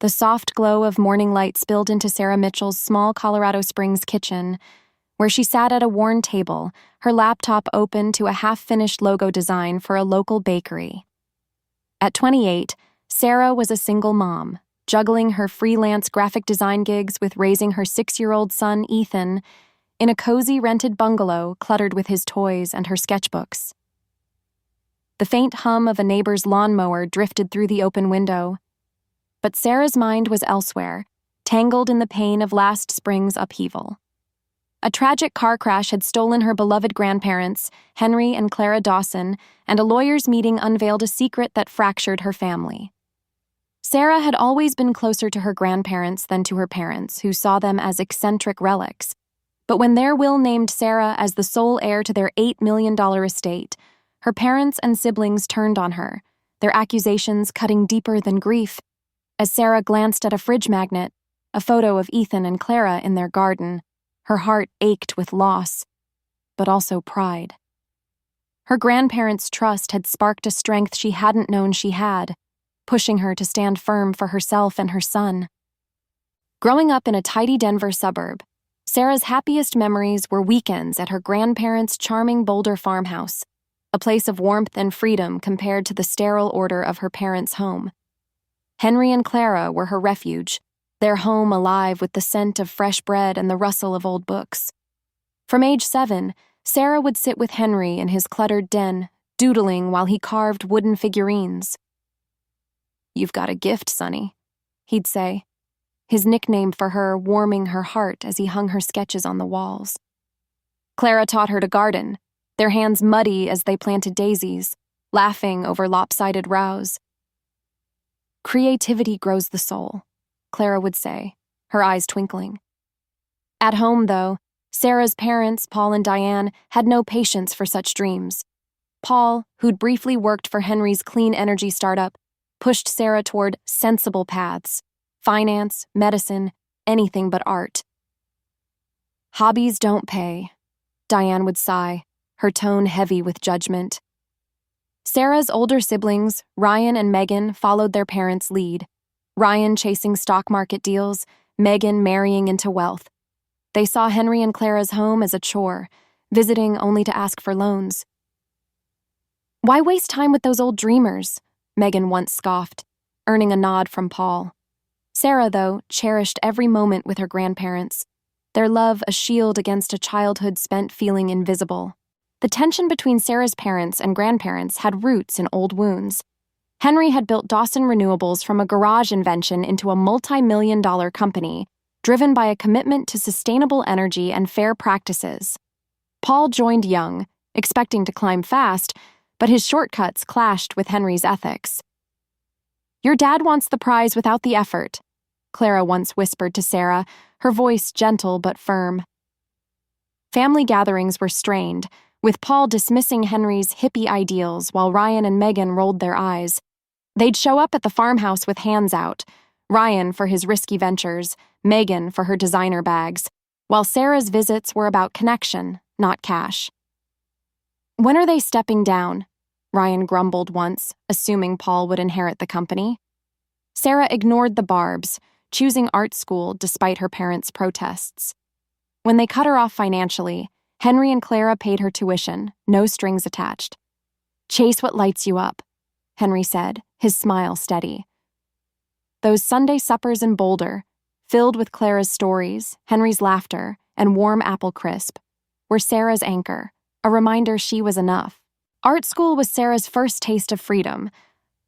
The soft glow of morning light spilled into Sarah Mitchell's small Colorado Springs kitchen, where she sat at a worn table, her laptop open to a half-finished logo design for a local bakery. At 28, Sarah was a single mom, juggling her freelance graphic design gigs with raising her 6-year-old son, Ethan, in a cozy rented bungalow cluttered with his toys and her sketchbooks. The faint hum of a neighbor's lawnmower drifted through the open window, but Sarah's mind was elsewhere, tangled in the pain of last spring's upheaval. A tragic car crash had stolen her beloved grandparents, Henry and Clara Dawson, and a lawyer's meeting unveiled a secret that fractured her family. Sarah had always been closer to her grandparents than to her parents, who saw them as eccentric relics. But when their will named Sarah as the sole heir to their $8 million estate, her parents and siblings turned on her, their accusations cutting deeper than grief. As Sarah glanced at a fridge magnet, a photo of Ethan and Clara in their garden, her heart ached with loss, but also pride. Her grandparents' trust had sparked a strength she hadn't known she had, pushing her to stand firm for herself and her son. Growing up in a tidy Denver suburb, Sarah's happiest memories were weekends at her grandparents' charming Boulder farmhouse, a place of warmth and freedom compared to the sterile order of her parents' home. Henry and Clara were her refuge, their home alive with the scent of fresh bread and the rustle of old books. From age 7, Sarah would sit with Henry in his cluttered den, doodling while he carved wooden figurines. "You've got a gift, Sonny," he'd say, his nickname for her warming her heart as he hung her sketches on the walls. Clara taught her to garden, their hands muddy as they planted daisies, laughing over lopsided rows. "Creativity grows the soul," Clara would say, her eyes twinkling. At home, though, Sarah's parents, Paul and Diane, had no patience for such dreams. Paul, who'd briefly worked for Henry's clean energy startup, pushed Sarah toward sensible paths: finance, medicine, anything but art. "Hobbies don't pay," Diane would sigh, her tone heavy with judgment. Sarah's older siblings, Ryan and Megan, followed their parents' lead. Ryan chasing stock market deals, Megan marrying into wealth. They saw Henry and Clara's home as a chore, visiting only to ask for loans. "Why waste time with those old dreamers?" Megan once scoffed, earning a nod from Paul. Sarah, though, cherished every moment with her grandparents, their love a shield against a childhood spent feeling invisible. The tension between Sarah's parents and grandparents had roots in old wounds. Henry had built Dawson Renewables from a garage invention into a multi-million-dollar company, driven by a commitment to sustainable energy and fair practices. Paul joined young, expecting to climb fast, but his shortcuts clashed with Henry's ethics. "Your dad wants the prize without the effort," Clara once whispered to Sarah, her voice gentle but firm. Family gatherings were strained, with Paul dismissing Henry's hippie ideals while Ryan and Megan rolled their eyes. They'd show up at the farmhouse with hands out, Ryan for his risky ventures, Megan for her designer bags, while Sarah's visits were about connection, not cash. "When are they stepping down?" Ryan grumbled once, assuming Paul would inherit the company. Sarah ignored the barbs, choosing art school despite her parents' protests. When they cut her off financially, Henry and Clara paid her tuition, no strings attached. "Chase what lights you up," Henry said, his smile steady. Those Sunday suppers in Boulder, filled with Clara's stories, Henry's laughter, and warm apple crisp, were Sarah's anchor, a reminder she was enough. Art school was Sarah's first taste of freedom.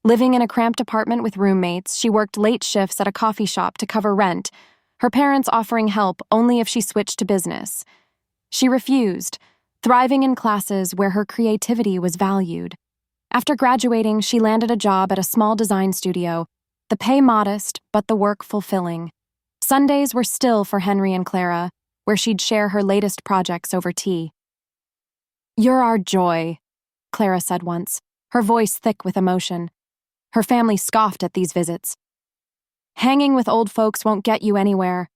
Living in a cramped apartment with roommates, she worked late shifts at a coffee shop to cover rent, her parents offering help only if she switched to business. She refused, thriving in classes where her creativity was valued. After graduating, she landed a job at a small design studio, the pay modest, but the work fulfilling. Sundays were still for Henry and Clara, where she'd share her latest projects over tea. "You're our joy," Clara said once, her voice thick with emotion. Her family scoffed at these visits. "Hanging with old folks won't get you anywhere,"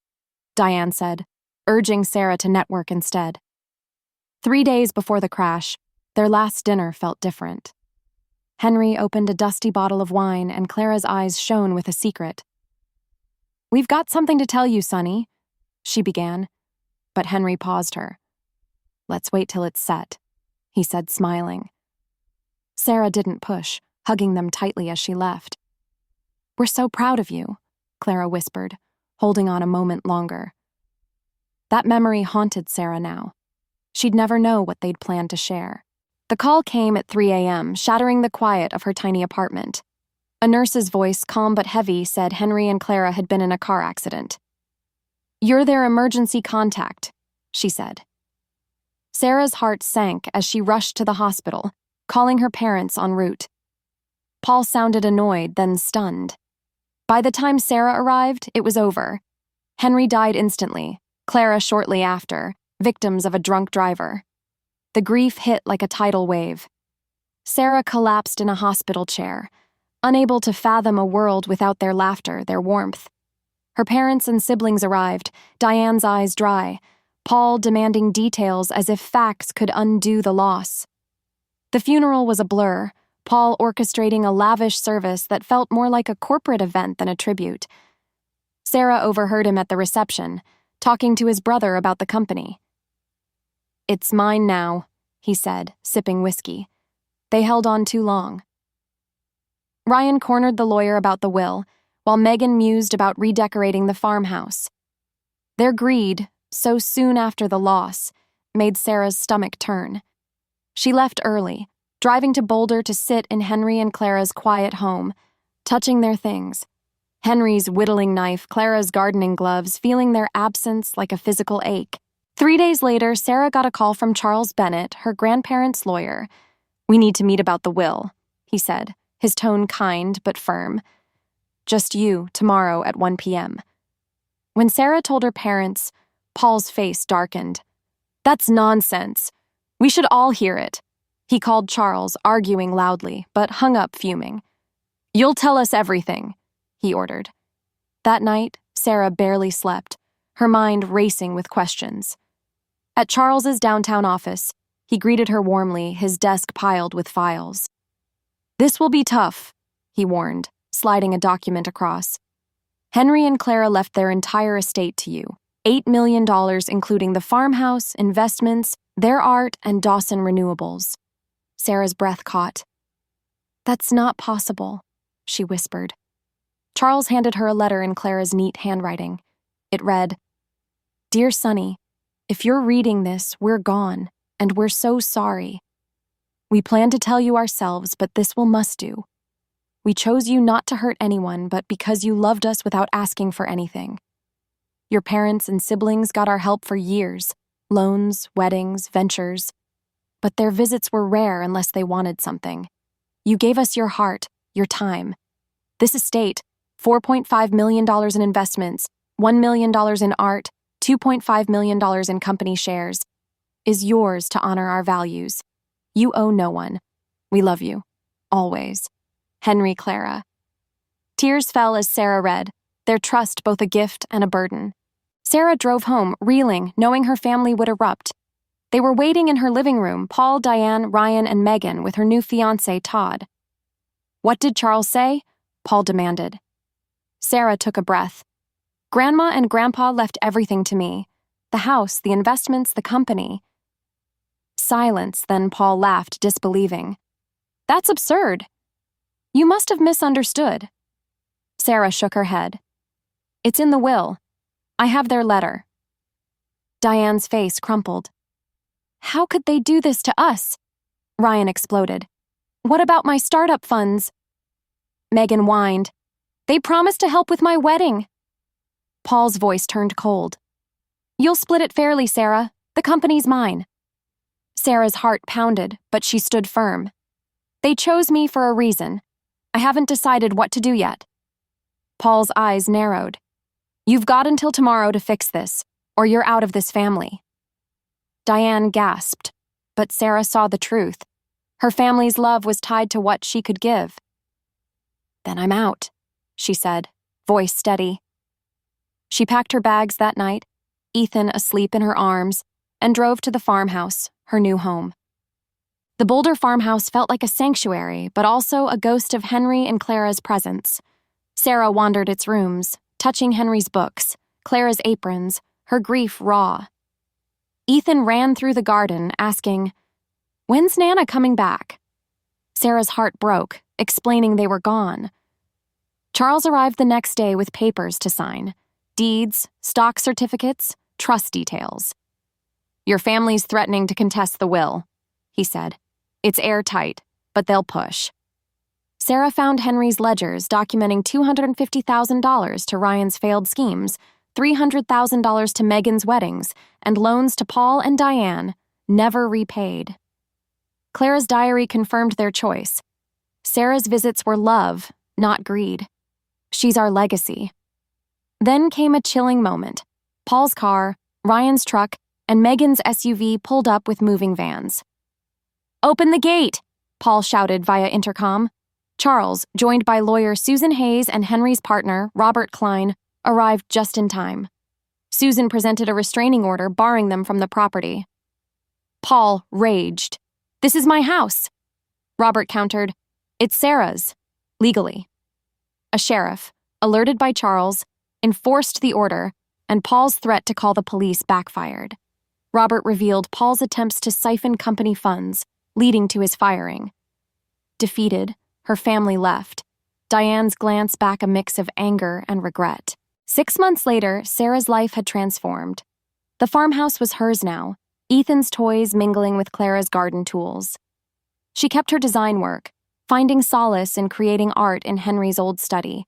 Diane said, urging Sarah to network instead. 3 days before the crash, their last dinner felt different. Henry opened a dusty bottle of wine and Clara's eyes shone with a secret. "We've got something to tell you, Sonny," she began, but Henry paused her. "Let's wait till it's set," he said, smiling. Sarah didn't push, hugging them tightly as she left. "We're so proud of you," Clara whispered, holding on a moment longer. That memory haunted Sarah now. She'd never know what they'd planned to share. The call came at 3 a.m., shattering the quiet of her tiny apartment. A nurse's voice, calm but heavy, said Henry and Clara had been in a car accident. "You're their emergency contact," she said. Sarah's heart sank as she rushed to the hospital, calling her parents en route. Paul sounded annoyed, then stunned. By the time Sarah arrived, it was over. Henry died instantly, Clara shortly after, victims of a drunk driver. The grief hit like a tidal wave. Sarah collapsed in a hospital chair, unable to fathom a world without their laughter, their warmth. Her parents and siblings arrived, Diane's eyes dry, Paul demanding details as if facts could undo the loss. The funeral was a blur, Paul orchestrating a lavish service that felt more like a corporate event than a tribute. Sarah overheard him at the reception, talking to his brother about the company. "It's mine now," he said, sipping whiskey. They held on too long. Ryan cornered the lawyer about the will, while Megan mused about redecorating the farmhouse. Their greed, so soon after the loss, made Sarah's stomach turn. She left early, driving to Boulder to sit in Henry and Clara's quiet home, touching their things. Henry's whittling knife, Clara's gardening gloves, feeling their absence like a physical ache. 3 days later, Sarah got a call from Charles Bennett, her grandparents' lawyer. "We need to meet about the will," he said, his tone kind but firm. "Just you, tomorrow at 1 p.m. When Sarah told her parents, Paul's face darkened. "That's nonsense. We should all hear it." He called Charles, arguing loudly, but hung up fuming. "You'll tell us everything," he ordered. That night, Sarah barely slept, her mind racing with questions. At Charles's downtown office, he greeted her warmly, his desk piled with files. "This will be tough," he warned, sliding a document across. "Henry and Clara left their entire estate to you, $8 million including the farmhouse, investments, their art, and Dawson Renewables." Sarah's breath caught. "That's not possible," she whispered. Charles handed her a letter in Clara's neat handwriting. It read, "Dear Sonny, if you're reading this, we're gone, and we're so sorry. We planned to tell you ourselves, but this will must do. We chose you not to hurt anyone, but because you loved us without asking for anything. Your parents and siblings got our help for years, loans, weddings, ventures. But their visits were rare unless they wanted something. You gave us your heart, your time. This estate, $4.5 million in investments, $1 million in art, $2.5 million in company shares, is yours to honor our values. You owe no one. We love you. Always. Henry Clara." Tears fell as Sarah read, their trust both a gift and a burden. Sarah drove home, reeling, knowing her family would erupt. They were waiting in her living room, Paul, Diane, Ryan, and Megan, with her new fiancé, Todd. "What did Charles say?" Paul demanded. Sarah took a breath. "Grandma and Grandpa left everything to me. The house, the investments, the company." Silence, then Paul laughed, disbelieving. "That's absurd. You must have misunderstood." Sarah shook her head. "It's in the will. I have their letter." Diane's face crumpled. "How could they do this to us?" Ryan exploded. "What about my startup funds?" Megan whined. "They promised to help with my wedding." Paul's voice turned cold. "You'll split it fairly, Sarah. The company's mine." Sarah's heart pounded, but she stood firm. "They chose me for a reason. I haven't decided what to do yet." Paul's eyes narrowed. "You've got until tomorrow to fix this, or you're out of this family." Diane gasped, but Sarah saw the truth. Her family's love was tied to what she could give. "Then I'm out," she said, voice steady. She packed her bags that night, Ethan asleep in her arms, and drove to the farmhouse, her new home. The Boulder farmhouse felt like a sanctuary, but also a ghost of Henry and Clara's presence. Sarah wandered its rooms, touching Henry's books, Clara's aprons, her grief raw. Ethan ran through the garden, asking, "When's Nana coming back?" Sarah's heart broke, explaining they were gone. Charles arrived the next day with papers to sign: deeds, stock certificates, trust details. "Your family's threatening to contest the will," he said. "It's airtight, but they'll push." Sarah found Henry's ledgers documenting $250,000 to Ryan's failed schemes, $300,000 to Megan's weddings, and loans to Paul and Diane, never repaid. Clara's diary confirmed their choice. Sarah's visits were love, not greed. "She's our legacy." Then came a chilling moment. Paul's car, Ryan's truck, and Megan's SUV pulled up with moving vans. "Open the gate!" Paul shouted via intercom. Charles, joined by lawyer Susan Hayes and Henry's partner, Robert Klein, arrived just in time. Susan presented a restraining order barring them from the property. Paul raged. "This is my house." Robert countered, "It's Sarah's, legally." A sheriff, alerted by Charles, enforced the order, and Paul's threat to call the police backfired. Robert revealed Paul's attempts to siphon company funds, leading to his firing. Defeated, her family left, Diane's glance back a mix of anger and regret. 6 months later, Sarah's life had transformed. The farmhouse was hers now, Ethan's toys mingling with Clara's garden tools. She kept her design work, finding solace in creating art in Henry's old study.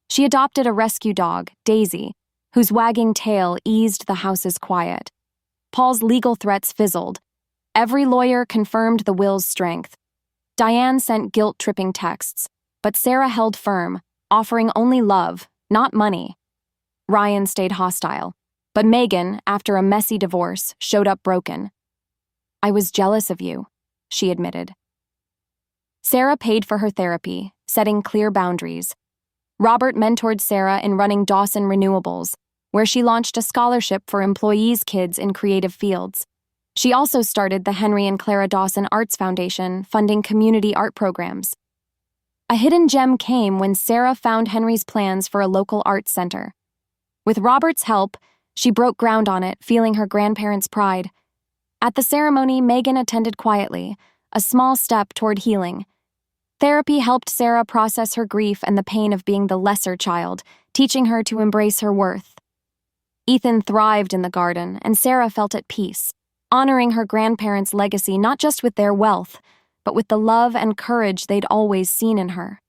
She adopted a rescue dog, Daisy, whose wagging tail eased the house's quiet. Paul's legal threats fizzled. Every lawyer confirmed the will's strength. Diane sent guilt-tripping texts, but Sarah held firm, offering only love, not money. Ryan stayed hostile, but Megan, after a messy divorce, showed up broken. "I was jealous of you," she admitted. Sarah paid for her therapy, setting clear boundaries. Robert mentored Sarah in running Dawson Renewables, where she launched a scholarship for employees' kids in creative fields. She also started the Henry and Clara Dawson Arts Foundation, funding community art programs. A hidden gem came when Sarah found Henry's plans for a local arts center. With Robert's help, she broke ground on it, feeling her grandparents' pride. At the ceremony, Megan attended quietly, a small step toward healing. Therapy helped Sarah process her grief and the pain of being the lesser child, teaching her to embrace her worth. Ethan thrived in the garden, and Sarah felt at peace, honoring her grandparents' legacy not just with their wealth, but with the love and courage they'd always seen in her.